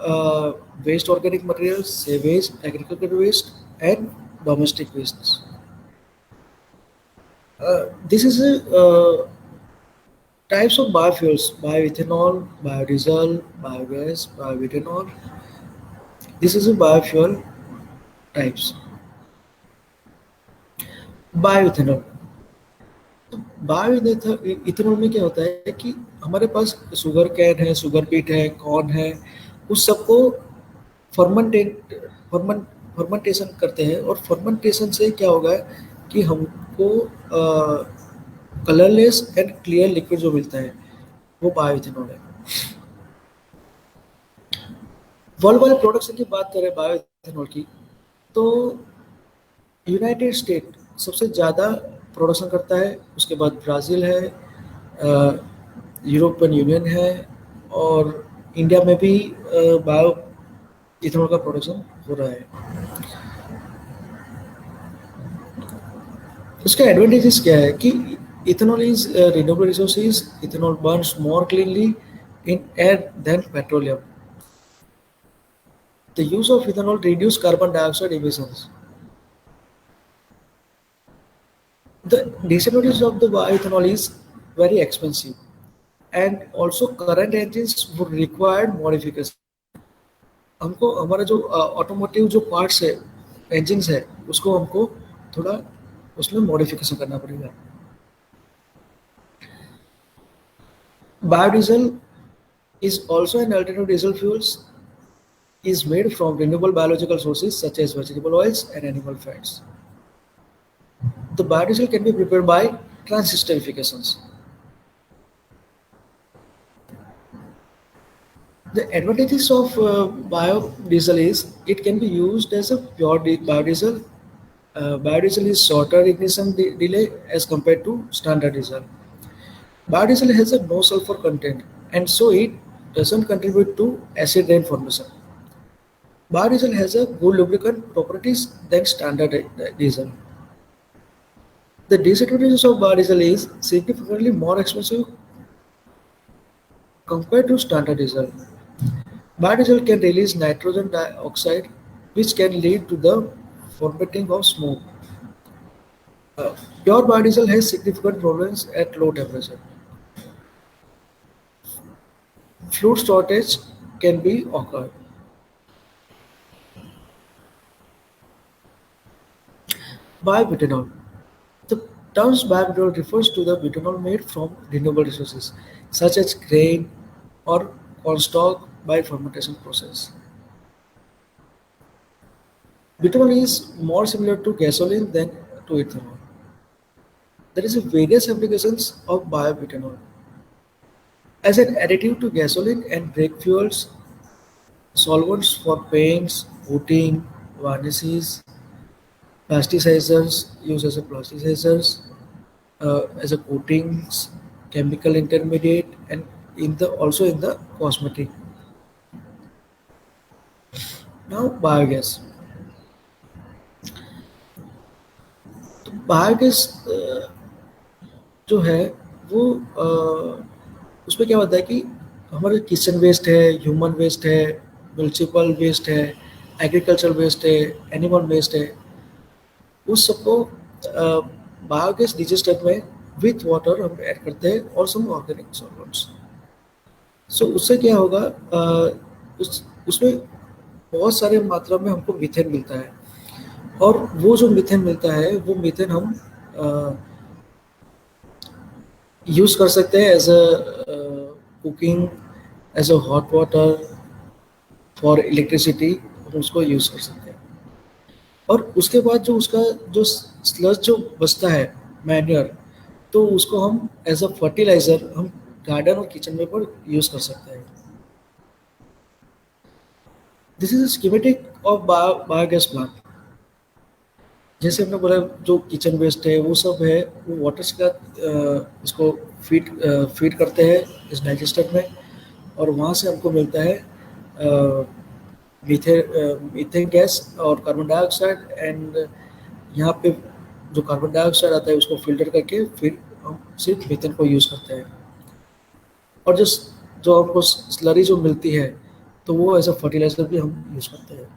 waste organic materials, sewage, agricultural waste, and domestic wastes. This is a types of biofuels: bioethanol, biodiesel, biogas, bioethanol. This is a biofuel types. Bioethanol. Bioethanol में क्या होता है कि हमारे पास sugar cane है, sugar beet है, corn है, उस सबको फर्मेंटेट फर्मेंटेशन करते हैं, और फर्मेंटेशन से क्या होगा कि हमको कलरलेस एंड क्लियर लिक्विड जो मिलता है वो बायोइथेनॉल है. वर्ल्ड वाइड प्रोडक्शन की बात करें बायोइथेनॉल की, तो यूनाइटेड स्टेट सबसे ज़्यादा प्रोडक्शन करता है, उसके बाद ब्राज़ील है, यूरोपियन यूनियन है, और इंडिया में भी बायो इथेनॉल का प्रोडक्शन हो रहा है. इसका एडवांटेजेस क्या है कि ethanol is renewable resources, ethanol burns more cleanly in air than petroleum. The use of ethanol reduce carbon dioxide emissions. The disadvantage of the bioethanol is very expensive, and also current engines would require modification. हमको हमारा जो automotive जो parts है, engines है, उसको हमको थोड़ा उसमें मॉडिफिकेशन करना पड़ेगा. Biodiesel is also an alternative diesel fuels, is made from renewable biological sources such as vegetable oils and animal fats. The biodiesel can be prepared by transesterifications. The advantages of biodiesel is it can be used as a pure biodiesel. Biodiesel is shorter ignition delay as compared to standard diesel. Biodiesel has a no sulfur content, and so it doesn't contribute to acid rain formation. Biodiesel has a good lubricant properties than standard diesel. The disadvantages of biodiesel is significantly more expensive compared to standard diesel. Biodiesel can release nitrogen dioxide, which can lead to the formation of smoke. Pure biodiesel has significant problems at low temperature. Fluid shortage can be occurred. Biobutanol. The term biobutanol refers to the butanol made from renewable resources such as grain or cornstalk by fermentation process. Butanol is more similar to gasoline than to ethanol. There is various applications of biobutanol as an additive to gasoline and brake fuels, solvents for paints, coating, varnishes, plasticizers used as a plasticizers, as a coatings, chemical intermediate, and also in the cosmetic. Now biogas. तो biogas जो है वो उसमें क्या होता है कि हमारे किचन वेस्ट है, ह्यूमन वेस्ट है, म्यूनिसिपल वेस्ट है, एग्रीकल्चर वेस्ट है, एनिमल वेस्ट है, उस सबको बायोगैस डिजेस्टर में विथ वाटर हम ऐड करते हैं और सम ऑर्गेनिक सॉल्वेंट्स. सो उससे क्या होगा, उसमें बहुत सारे मात्रा में हमको मीथेन मिलता है, और वो जो मीथेन मिलता है वो मीथेन हम यूज़ कर सकते हैं as a cooking, as a hot water, for electricity हम उसको यूज़ कर सकते हैं। और उसके बाद जो उसका जो स्लज जो बचता है मैन्योर, तो उसको हम एज अ फर्टिलाइजर हम गार्डन और किचन में पर यूज़ कर सकते हैं। This is schematic of biogas plant. जैसे हमने बोला जो किचन वेस्ट है वो सब है, वो वाटर्स का इसको फीड फीड करते हैं इस डाइजेस्टर में, और वहाँ से हमको मिलता है मीथेन गैस और कार्बन डाइऑक्साइड। एंड यहाँ पे जो कार्बन डाइऑक्साइड आता है उसको फिल्टर करके फिर हम सिर्फ मीथेन को यूज़ करते हैं। और जो जो हमको स्लरी जो मिलती है तो वो एज अ फर्टिलाइजर भी हम यूज़ करते हैं।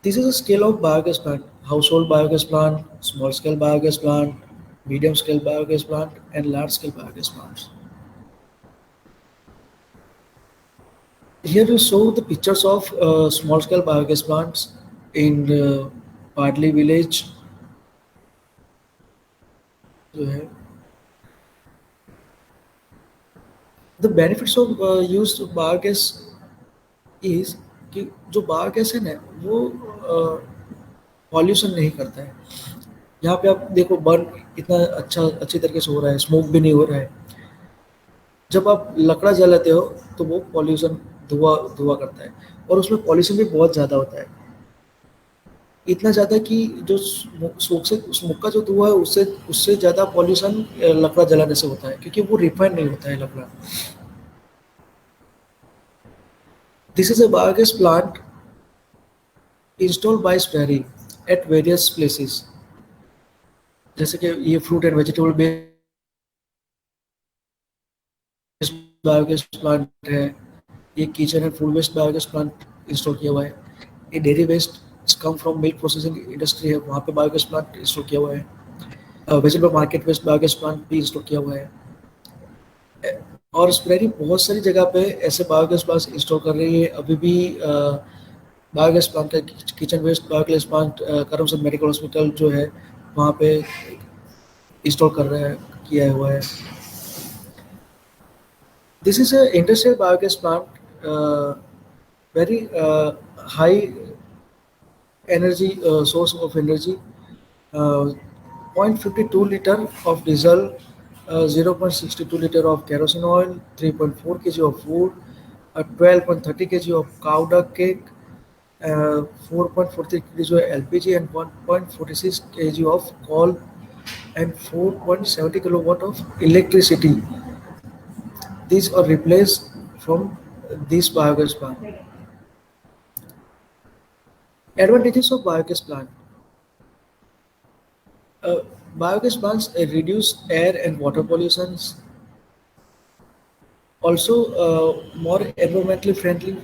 This is a scale of biogas plant: household biogas plant, small scale biogas plant, medium scale biogas plant, and large scale biogas plants. Here we show the pictures of small scale biogas plants in Padli village. जो है, the benefits of used biogas is कि जो biogas है ना वो pollution नहीं करता है। यहाँ पे आप देखो बर्न इतना अच्छी तरीके से हो रहा है, स्मोक भी नहीं हो रहा है। जब आप लकड़ा जलाते हो तो वो पॉल्यूशन धुआं धुआं करता है, और उसमें पॉल्यूशन भी बहुत ज़्यादा होता है। इतना ज़्यादा कि जो स्मोक का जो धुआं है उससे उससे ज़्यादा पॉल्यूशन लकड़ा जलाने से होता है, क्योंकि वो रिफाइंड नहीं होता है लकड़ा। This is a biogas plant installed by SPRERI at various places. जैसे कि ये fruit and vegetable based biogas plant है, ये kitchen and food waste biogas plant install किया हुआ है। ये dairy waste come from milk processing industry है, वहाँ पे बायोगैस प्लांट इंस्टॉल किया हुआ है। Vegetable market waste biogas plant भी इंस्टॉल किया हुआ है। और स्प्रेरी बहुत सारी जगह पे ऐसे बायोगैस प्लांट इंस्टॉल कर रही है अभी भी। बायोगैस प्लांट का kitchen waste biogas plant Karamsad medical hospital जो है वहाँ पे इंस्टॉल कर रहा है, किया हुआ है। This is a industrial biogas plant, very high energy source of energy. 0.52 liter of diesel, 0.62 liter of kerosene oil, 3.4 kg of food, 12.30 kg of cow dung cake, 4.43 kg of LPG, and 1.46 kg of coal, and 4.70 kilowatt of electricity. These are replaced from this biogas plant. Advantages of biogas plant. Uh, Biogas plants reduce air and water pollutions. Also, more environmentally friendly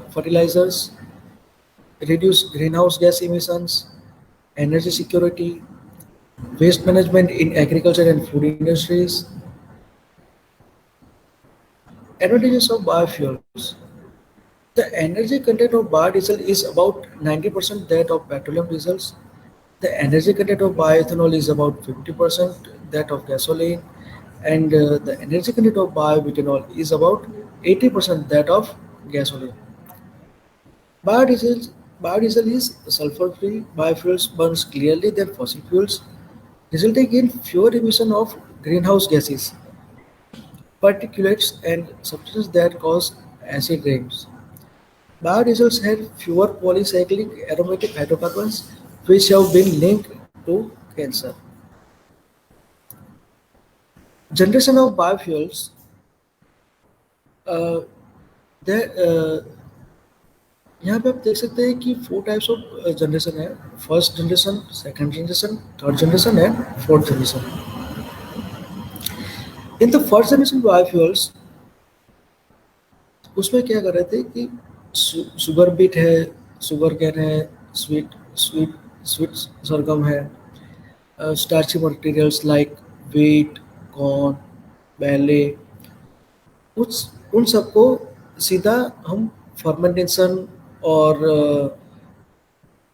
fertilizers, reduce greenhouse gas emissions, energy security, waste management in agriculture and food industries. Advantages of biofuels. The energy content of biodiesel is about 90% that of petroleum diesels. The energy content of bioethanol is about 50% that of gasoline, and the energy content of biobutanol is about 80% that of gasoline. Biodiesel, biodiesel is sulfur-free. Biofuels burns clearly than fossil fuels, resulting in fewer emission of greenhouse gases, particulates, and substances that cause acid rains. Biodiesels have fewer polycyclic aromatic hydrocarbons, which have been linked to cancer. Generation of biofuels. uh, there, यहाँ पे आप देख सकते हैं कि 4 types of generation है। First generation, second generation, third generation and fourth generation. In the first generation biofuels, उसमें क्या कर रहे थे कि शुगर बीट है, शुगर कैन है, स्वीट स्वीट स्वीट सरगम है, starchy materials like wheat, corn, ballet, उन सबको सीधा हम फर्मेंटेशन और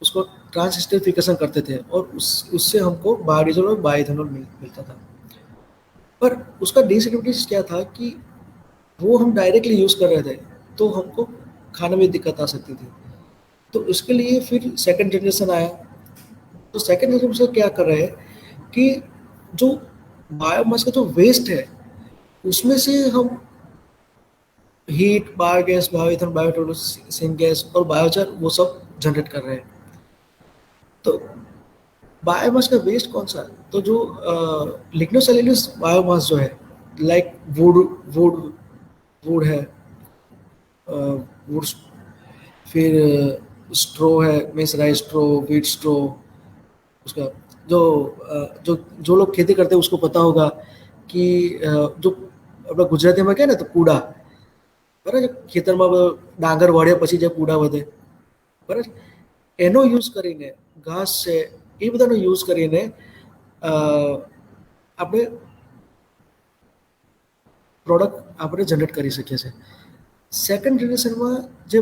उसको ट्रांसस्टिफिकेशन करते थे, और उससे हमको बायोडीजल और बायोइथेनॉल मिलता था। पर उसका डिसएडवांटेज क्या था कि वो हम डायरेक्टली यूज़ कर रहे थे तो हमको खाने में दिक्कत आ सकती थी। तो उसके लिए फिर सेकंड जनरेशन आया। तो सेकंड जनरेशन क्या कर रहे हैं कि जो बायोमास का जो वेस्ट है उसमें से हम हीट, बायोगैस, बायोइथेनॉल, बायोट्यूल, सिंगैस और बायोचार वो सब जनरेट कर रहे हैं। तो बायोमास का वेस्ट कौन सा है? तो जो लिग्नोसेल्यूलोज बायोमास जो है, लाइक वुड वुड वुड है, वुड, फिर स्ट्रो है, मीन्स राइस स्ट्रो, व्हीट स्ट्रो, उसका जो जो लोग खेती करते हैं उसको पता होगा कि जो अपना गुजराती में क्या ना, तो कूड़ा बराबर, ખેતરમાં ડાંગર વાળ્યા પછી જે કૂડા વધે બરાબર, એનો યુઝ કરીને, ઘાસ છે એ બધાનો યુઝ કરીને આપણે પ્રોડક્ટ આપણે જનરેટ કરી શકીએ છીએ. સેકન્ડ જનરેશનમાં જે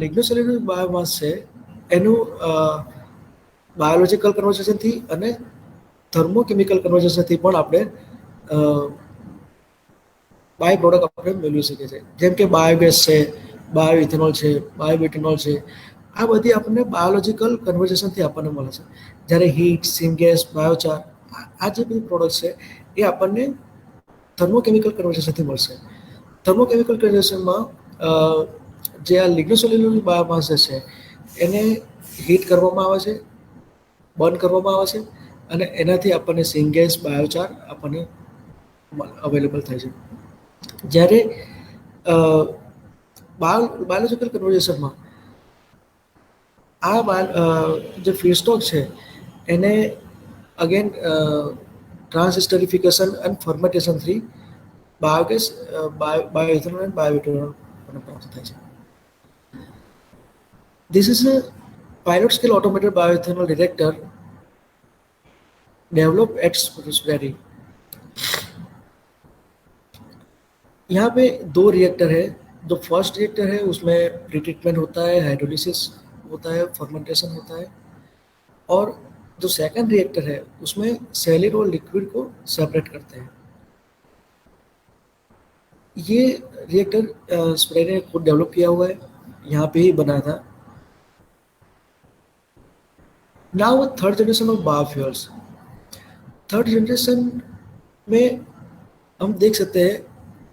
લિગ્નોસેલ્યુલોઝ બાયોમાસ છે એનું બાયોલોજીકલ કન્વર્ઝેશનથી અને થર્મોકેમિકલ કન્વર્ઝેશનથી પણ આપણે બાય પ્રોડક્ટ આપણે મેળવી શકીએ છીએ. જેમ કે બાયોગેસ છે, બાયોઇથેનોલ છે, બાયોબિટેનોલ છે, આ બધી આપણને બાયોલોજીકલ કન્વર્ઝેશનથી આપણને મળે છે. જ્યારે હીટ, સિંગેસ, બાયોચાર, આ જે બધી પ્રોડક્ટ છે એ આપણને થર્મોકેમિકલ કન્વર્ઝેશનથી મળશે. થર્મોકેમિકલ કન્વર્ઝેશનમાં જે આ લિગ્નોસેલ્યુલોઝ બાયોમાસ છે એને હીટ કરવામાં આવે છે, બર્ન કરવામાં આવે છે અને એનાથી આપણને સિંગેસ, બાયોચાર આપણને અવેલેબલ થાય છે. જ્યારે બાયોલોજીકલ કન્વર્ઝેશનમાં આ જે ફીડસ્ટોક છે એને અગેન ટ્રાન્સસ્ટરીફિકેશન એન્ડ ફર્મેન્ટેશનથી બાયોગેસ, બાયોઇથેનોલ એન્ડ બાયોબિટેનોલ પ્રાપ્ત થાય છે. This is a pilot scale automated bioethanol reactor developed at Sperry. यहाँ पे दो रिएक्टर है. जो फर्स्ट रिएक्टर है उसमें प्रीट्रीटमेंट होता है, हाइड्रोलिसिस होता है, फर्मेंटेशन होता है. और जो सेकंड रिएक्टर है उसमें सैलिड और लिक्विड को सेपरेट करते हैं. ये रिएक्टर स्प्रे ने खुद डेवलप किया हुआ है, यहाँ पे ही बना था. Now third generation of biofuels. Third generation में हम देख सकते हैं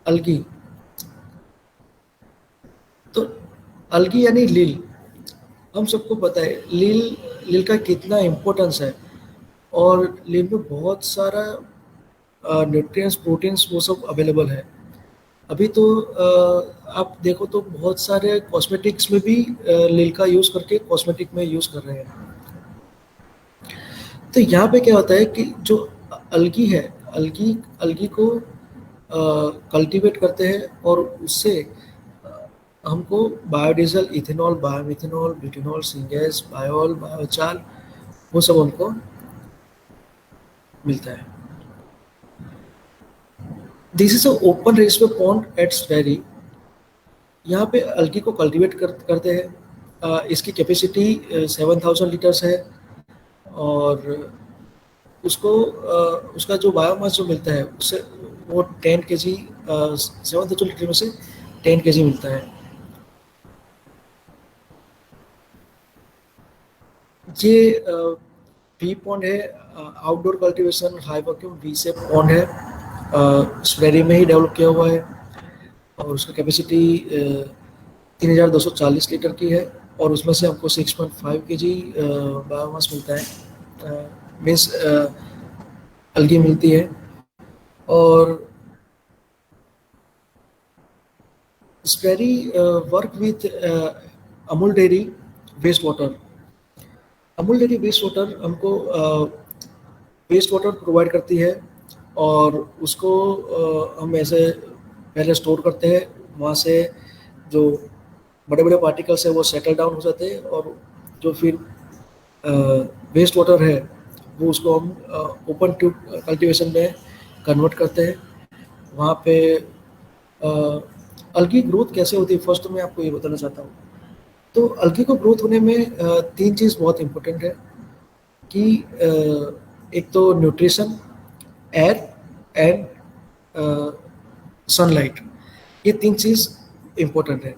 अल्गी. तो अल्गी यानी लील, हम सबको पता है लील का कितना इम्पोर्टेंस है. और लील में बहुत सारा न्यूट्रिएंट्स, प्रोटीन्स वो सब अवेलेबल है. अभी तो आप देखो तो बहुत सारे कॉस्मेटिक्स में भी लील का यूज़ करके कॉस्मेटिक में यूज़ कर रहे हैं. तो यहाँ पे क्या होता है कि जो अल्गी है, अल्गी को कल्टीवेट करते हैं और उससे हमको biodiesel, ethanol, biomethanol, butanol, syngas, bio oil, biochar वो सब हमको मिलता है. This is a open raceway pond at SPRERI. यहाँ पे अल्गी को कल्टीवेट करते हैं. इसकी कैपेसिटी 7000 लीटर्स है. और उसको उसका जो बायोमास जो मिलता है उससे वो 10 kg, 7000 लीटर में से 10 kg मिलता है. ये वी पॉन्ड है, outdoor cultivation high vacuum V से पॉन्ड है, स्प्रेरी में ही डेवलप किया हुआ है. और उसका कैपेसिटी 3240 लीटर की है. और उसमें से हमको 6.5 kg बायोमास मिलता है, मीन्स अल्गी मिलती है. और SPRERI work with Amul dairy waste water. Amul dairy waste water हमको वेस्ट वाटर प्रोवाइड करती है और उसको हम ऐसे पहले स्टोर करते हैं. वहाँ से जो बड़े बड़े पार्टिकल्स है वो सेटल डाउन हो जाते हैं और जो फिर वेस्ट वाटर है वो उसको हम ओपन ट्यूब कल्टीवेशन में कन्वर्ट करते हैं. वहाँ पे अल्गी ग्रोथ कैसे होती है फर्स्ट तो मैं आपको ये बताना चाहता हूँ. तो अल्गी को ग्रोथ होने में 3 चीज़ बहुत इम्पोर्टेंट है कि एक तो न्यूट्रिशन, एयर एंड सनलाइट. ये 3 चीज इंपॉर्टेंट है।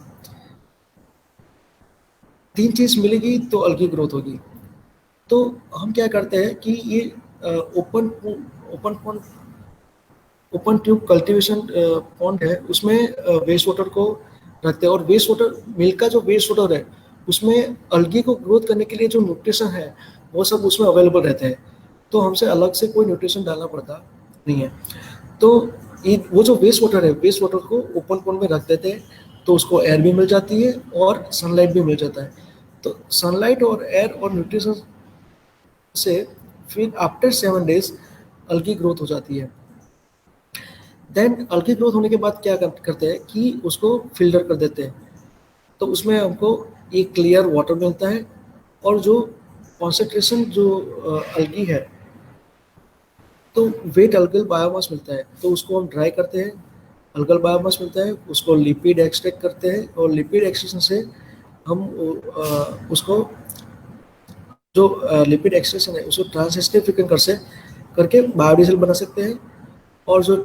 3 चीज मिलेगी तो अलगी ग्रोथ होगी। तो हम क्या करते हैं कि ये open open open tube cultivation pond है, उसमें वेस्ट वाटर को रखते हैं, और वेस्ट वाटर मिल्क का जो वेस्ट वाटर है उसमें अलगी को ग्रोथ करने के लिए जो न्यूट्रिशन है वो सब उसमें अवेलेबल रहते हैं, तो हमसे अलग से कोई न्यूट्रिशन डालना पड़ता नहीं है। तो वो जो वेस्ट वाटर है, वेस्ट वाटर को ओपन पॉन्ड में रख देते हैं, तो उसको एयर भी मिल जाती है और सनलाइट भी मिल जाता है। तो सनलाइट और एयर और न्यूट्रिशन से फिर आफ्टर 7 डेज अलगी ग्रोथ हो जाती है। देन अलगी ग्रोथ होने के बाद क्या करते हैं कि उसको फिल्टर कर देते हैं, तो उसमें हमको एक क्लियर वाटर मिलता है, और जो कॉन्सेंट्रेशन जो अलगी है, तो वेट अलगल बायोमास मिलता है, तो उसको हम ड्राई करते हैं, अलगल बायोमास मिलता है, उसको लिपिड एक्सट्रैक्ट करते हैं, और लिपिड एक्सट्रैक्शन से हम उसको जो लिपिड एक्सट्रैक्शन है उसको ट्रांसएस्टिफिकेशन करके बायोडीजल बना सकते हैं, और जो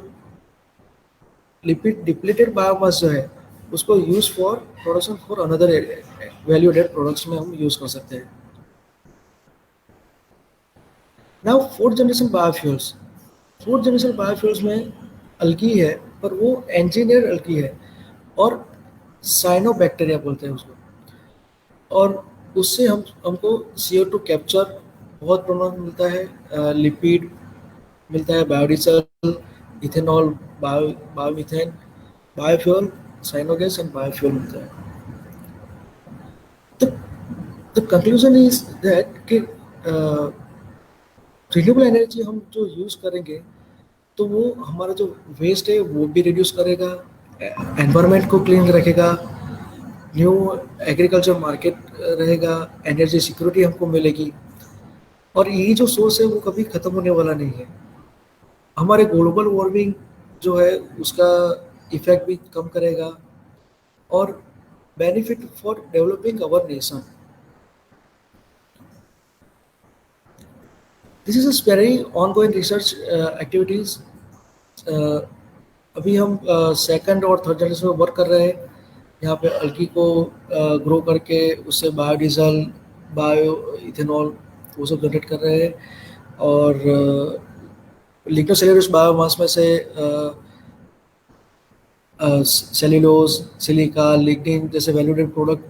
लिपिड डिप्लीटेड बायोमास जो है उसको use for production for another value added products में हम यूज कर सकते हैं। Now fourth generation biofuels. Fourth generation biofuels में अलगी है, पर वो इंजीनियर अलगी है, और साइनोबैक्टीरिया बोलते हैं उसको, और उससे हमको CO2 कैप्चर बहुत प्रमाण मिलता है, लिपिड मिलता है, biodiesel, ethanol, biomethane, biofuel, syngas and biofuel मिलता है। तो कंक्लूजन इज दैट कि रिन्यूएबल एनर्जी हम जो यूज़ करेंगे तो वो हमारा जो वेस्ट है वो भी रिड्यूस करेगा, एनवायरनमेंट को क्लीन रखेगा, न्यू एग्रीकल्चर मार्केट रहेगा, एनर्जी सिक्योरिटी हमको मिलेगी, और यही जो सोर्स है वो कभी ख़त्म होने वाला नहीं है। हमारे ग्लोबल वार्मिंग जो है उसका इफेक्ट भी कम करेगा, और benefit for developing our nation. This is a very ongoing research activities. अभी हम सेकंड और थर्ड जनरेशन में वर्क कर रहे हैं, यहाँ पे अलगी को ग्रो करके उससे बायोडीजल, बायो इथेनॉल वो सब जनरेट कर रहे हैं, और लिग्नोसेल्यूलोज बायोमास में से सेल्यूलोज, सिलिका, लिग्निन जैसे वैल्यूडेड प्रोडक्ट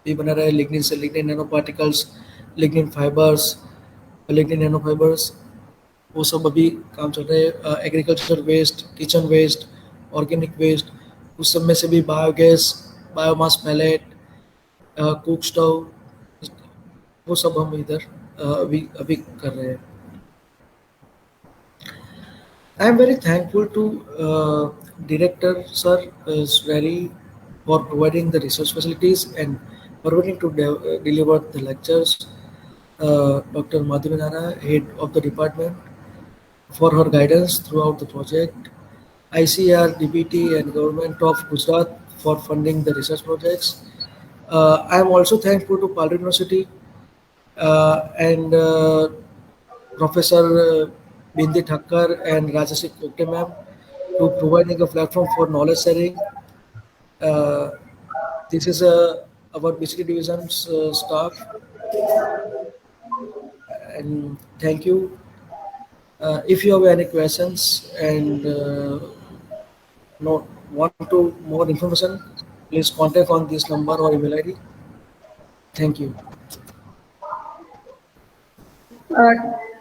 भी बना रहे हैं। लिग्निन से lignin nano particles, lignin fibres, lignin nano fibres, वो सब अभी काम चल रहे हैं। Agriculture waste, kitchen waste, organic waste, उस सब में से भी biogas, biomass pellet, cook stove, वो सब हम इधर अभी कर रहे हैं। I am very thankful to Director Sir Sreri for providing the research facilities and permitting to deliver the lectures. Dr. Madhavi Nara, Head of the Department, for her guidance throughout the project. ICR, DBT and Government of Gujarat for funding the research projects. I am also thankful to Pal University and Professor Bindi Thakkar and Rajashri Kokte ma'am to providing a platform for knowledge sharing. This is our BCT division's staff, and thank you. If you have any questions and want to more information, please contact on this number or email ID. Thank you.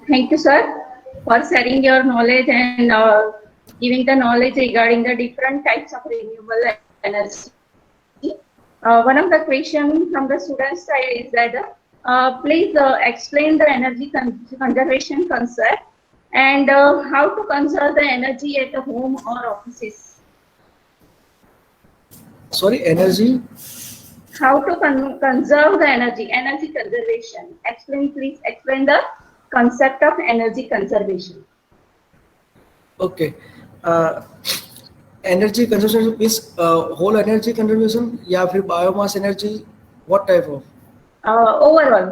Thank you, sir, for sharing your knowledge and giving the knowledge regarding the different types of renewable energy. One of the questions from the student side is that please explain the energy conservation concept and how to conserve the energy at the home or offices. Sorry, energy? How to conserve the energy conservation. Please explain the concept of energy conservation. Okay. Energy conservation is whole energy conservation या फिर biomass energy, what type of? Overall.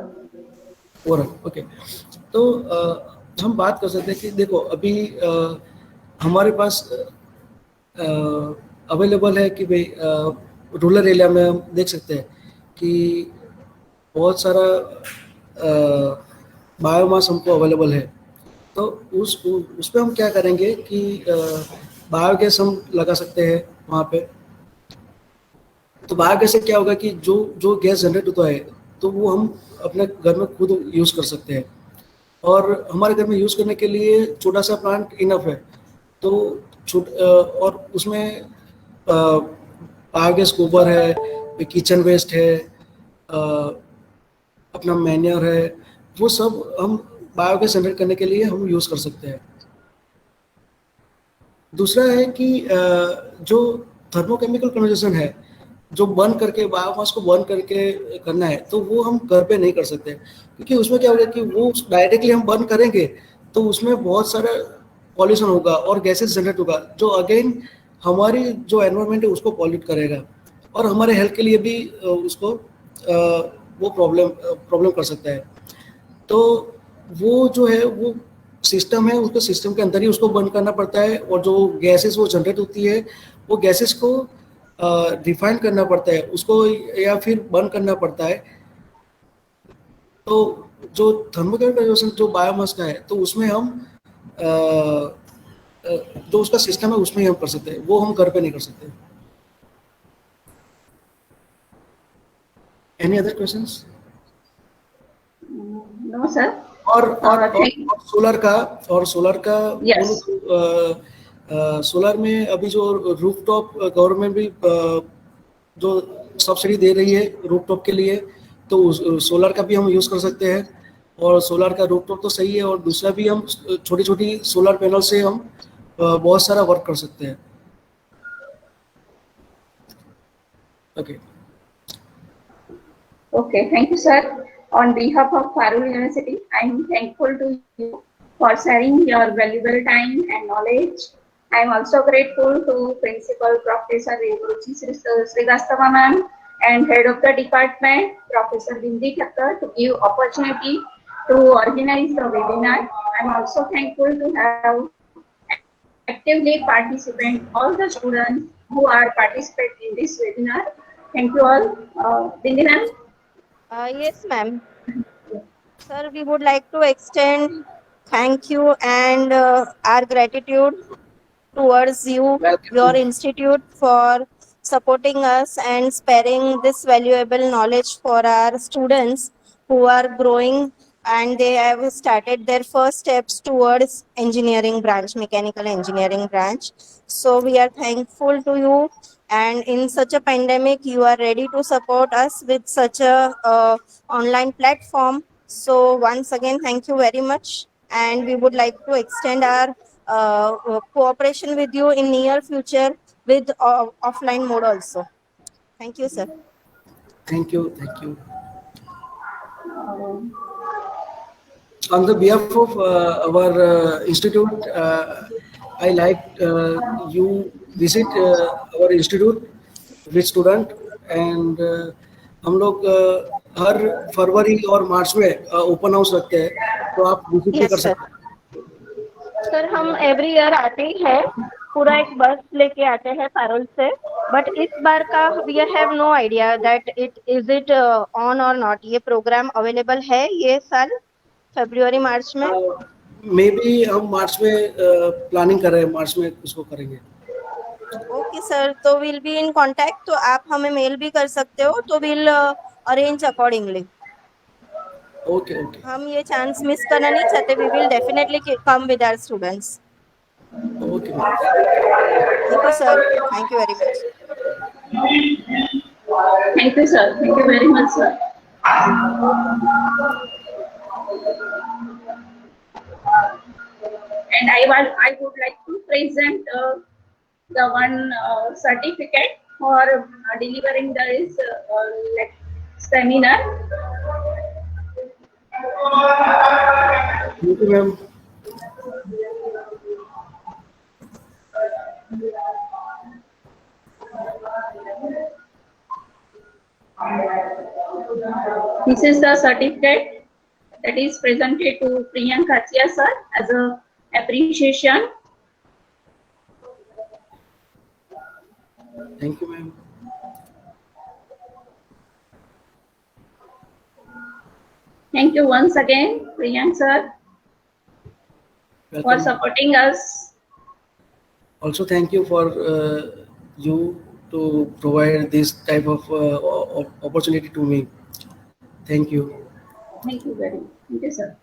Okay. तो हम बात कर सकते हैं कि देखो अभी हमारे पास अवेलेबल है कि भाई रूरल एरिया में हम देख सकते हैं कि बहुत सारा बायोमास हमको अवेलेबल है। तो उस पे हम क्या करेंगे कि बायोगैस हम लगा सकते हैं वहाँ पे। तो बायोगैस से क्या होगा कि जो जो गैस जनरेट होता है तो वो हम अपने घर में खुद यूज़ कर सकते हैं, और हमारे घर में यूज़ करने के लिए छोटा सा प्लांट इनफ है। तो और उसमें बायोगैस गोबर है, किचन वेस्ट है, अपना मैन्योर है, वो सब हम बायोगैस जनरेट करने के लिए हम यूज़ कर सकते हैं। दूसरा है कि जो थर्मोकेमिकल कन्वर्जन है, जो बर्न करके बायोमास को बर्न करके करना है, तो वो हम घर पे नहीं कर सकते, क्योंकि उसमें क्या होगा कि वो डायरेक्टली हम बर्न करेंगे तो उसमें बहुत सारा पॉल्यूशन होगा और गैसेस जनरेट होगा, जो अगेन हमारी जो एनवायरनमेंट है उसको पॉल्यूट करेगा, और हमारे हेल्थ के लिए भी उसको वो प्रॉब्लम कर सकता है। तो वो जो है वो सिस्टम है, उसको सिस्टम के अंदर ही उसको बंद करना पड़ता है, और जो गैसेस वो जनरेट होती है वो गैसेस को रिफाइन करना पड़ता है उसको, या फिर बंद करना पड़ता है। तो जो थर्मोकेमिकल जो बायोमास का है, तो उसमें हम जो उसका सिस्टम है उसमें ही हम कर सकते हैं, वो हम घर पे नहीं कर सकते। Any other questions? No, sir. और सोलर का Yes. सोलर में अभी जो रूफटॉप गवर्नमेंट भी जो सब्सिडी दे रही है रूफटॉप के लिए, तो सोलर का भी हम यूज़ कर सकते हैं। और सोलर का रूफटॉप तो सही है, और दूसरा भी हम छोटी छोटी सोलर पैनल से हम बहुत सारा वर्क कर सकते हैं। Okay. Okay, thank you, sir. On behalf of Parul University, I am thankful to you for sharing your valuable time and knowledge. I am also grateful to Principal Professor Ruchi Srivastava ma'am and Head of the Department, Professor Bindi Thakkar, to give opportunity to organize the webinar. I am also thankful to have actively participate all the students who are participating in this webinar. Thank you all. Bindi ma'am. Yes, ma'am. Sir, we would like to extend thank you and our gratitude towards you, your institute, for supporting us and sparing this valuable knowledge for our students who are growing and they have started their first steps towards engineering branch, mechanical engineering branch. So we are thankful to you, and in such a pandemic you are ready to support us with such a online platform. So once again, thank you very much, and we would like to extend our cooperation with you in near future with offline mode also. Thank you, sir. Thank you. On the behalf of our institute, I like you visit our institute with student, and हम लोग हर फरवरी और मार्च में open house रखते हैं, तो आप visit भी Yes, कर sir. सकते हैं। सर हम एवरी ईयर आते ही है, पूरा एक बस लेके आते हैं पैरोल से, बट इस बार का we have no idea that it on or not. ये प्रोग्राम अवेलेबल है ये साल फरवरी मार्च में? मे बी हम मार्च में प्लानिंग कर रहे हैं, मार्च में उसको करेंगे। ओके सर, तो विल बी इन कांटेक्ट, तो आप हमें मेल भी कर सकते हो, तो विल अरेंज अकॉर्डिंगली। ओके। हम ये चांस मिस करना नहीं चाहते, we will definitely come with our students. Okay. Thank you sir, thank you very much. Thank you, sir. Thank you very much, sir. And I would like to present the one certificate for delivering this like seminar. Thank you, ma'am. This is the certificate that is presented to Priyank Khatia sir as a appreciation. Thank you, ma'am. Thank you once again, Priyank sir, for Welcome. supporting us. Also, thank you for you to provide this type of opportunity to me. Thank you. Thank you very much. Thank you, sir.